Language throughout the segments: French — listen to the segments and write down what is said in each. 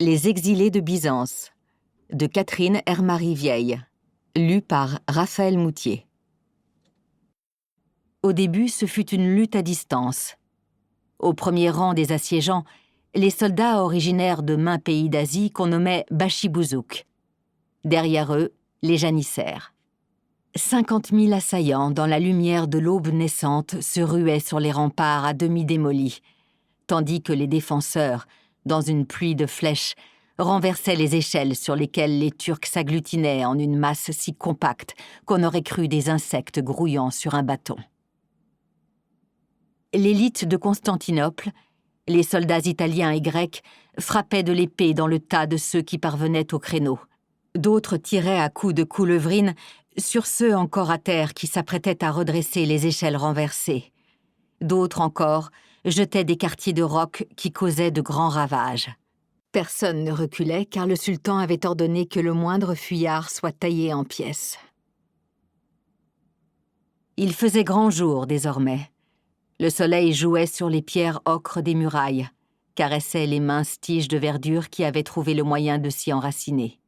Les exilés de Byzance, de Catherine Hermary Vieille, lu par Raphaël Moutier. Au début, ce fut une lutte à distance. Au premier rang des assiégeants, les soldats originaires de maints pays d'Asie qu'on nommait Bachibouzouk. Derrière eux, les janissaires. 50 000 assaillants, dans la lumière de l'aube naissante, se ruaient sur les remparts à demi démolis, tandis que les défenseurs, dans une pluie de flèches, renversaient les échelles sur lesquelles les Turcs s'agglutinaient en une masse si compacte qu'on aurait cru des insectes grouillant sur un bâton. L'élite de Constantinople, les soldats italiens et grecs, frappaient de l'épée dans le tas de ceux qui parvenaient au créneau. D'autres tiraient à coups de coulevrine sur ceux encore à terre qui s'apprêtaient à redresser les échelles renversées. D'autres encore jetaient des quartiers de roc qui causaient de grands ravages. Personne ne reculait car le sultan avait ordonné que le moindre fuyard soit taillé en pièces. Il faisait grand jour désormais. Le soleil jouait sur les pierres ocres des murailles, caressait les minces tiges de verdure qui avaient trouvé le moyen de s'y enraciner.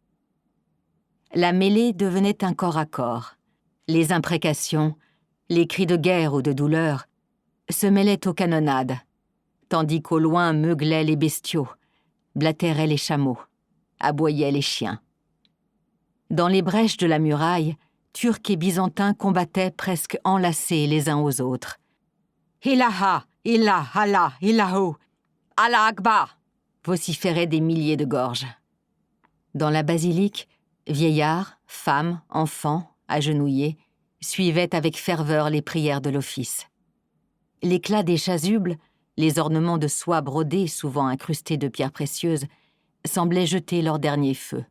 La mêlée devenait un corps à corps. Les imprécations, les cris de guerre ou de douleur se mêlaient aux canonnades, tandis qu'au loin meuglaient les bestiaux, blatéraient les chameaux, aboyaient les chiens. Dans les brèches de la muraille, Turcs et Byzantins combattaient presque enlacés les uns aux autres. « Ilaha, Ilah, Allah, Ilahu, Allah Akbar » vociféraient des milliers de gorges. Dans la basilique, vieillards, femmes, enfants, agenouillés, suivaient avec ferveur les prières de l'office. L'éclat des chasubles, les ornements de soie brodés souvent incrustés de pierres précieuses, semblaient jeter leur dernier feu.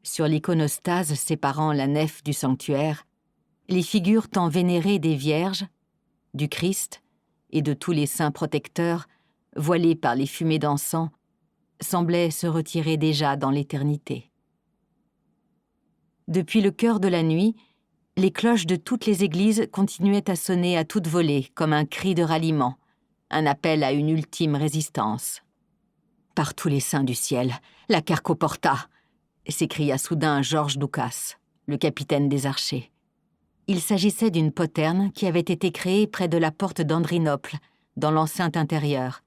Sur l'iconostase séparant la nef du sanctuaire, les figures tant vénérées des Vierges, du Christ et de tous les saints protecteurs, voilés par les fumées d'encens, semblaient se retirer déjà dans l'éternité. Depuis le cœur de la nuit, les cloches de toutes les églises continuaient à sonner à toute volée comme un cri de ralliement, un appel à une ultime résistance. « Par tous les saints du ciel, la Carcoporta !» s'écria soudain Georges Doukas, le capitaine des archers. Il s'agissait d'une poterne qui avait été créée près de la porte d'Andrinople, dans l'enceinte intérieure.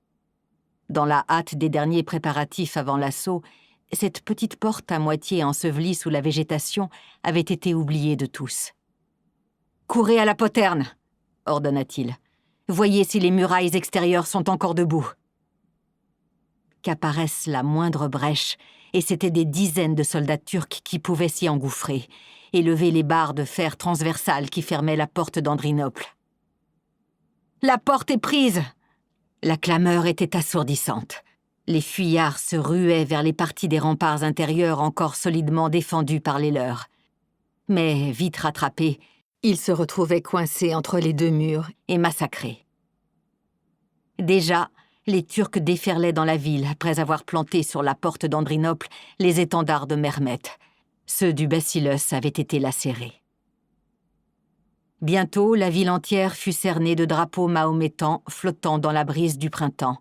Dans la hâte des derniers préparatifs avant l'assaut, cette petite porte à moitié ensevelie sous la végétation avait été oubliée de tous. « Courez à la poterne !» ordonna-t-il. « Voyez si les murailles extérieures sont encore debout. » Qu'apparaisse la moindre brèche, et c'étaient des dizaines de soldats turcs qui pouvaient s'y engouffrer et lever les barres de fer transversales qui fermaient la porte d'Andrinople. « La porte est prise !» La clameur était assourdissante. Les fuyards se ruaient vers les parties des remparts intérieurs encore solidement défendus par les leurs. Mais, vite rattrapés, ils se retrouvaient coincés entre les deux murs et massacrés. Déjà, les Turcs déferlaient dans la ville après avoir planté sur la porte d'Andrinople les étendards de Mehmet. Ceux du Bacillus avaient été lacérés. Bientôt, la ville entière fut cernée de drapeaux mahométans flottant dans la brise du printemps,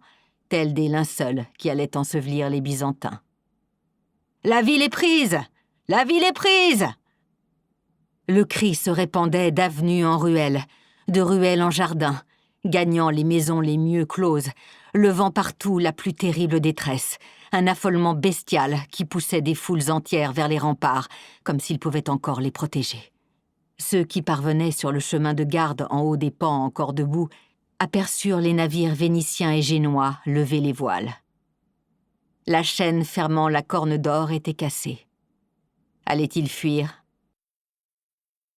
tels des linceuls qui allaient ensevelir les Byzantins. « La ville est prise! La ville est prise !» Le cri se répandait d'avenue en ruelle, de ruelle en jardin, gagnant les maisons les mieux closes, levant partout la plus terrible détresse, un affolement bestial qui poussait des foules entières vers les remparts, comme s'ils pouvaient encore les protéger. Ceux qui parvenaient sur le chemin de garde en haut des pans encore debout aperçurent les navires vénitiens et génois lever les voiles. La chaîne fermant la Corne d'Or était cassée. Allait-il fuir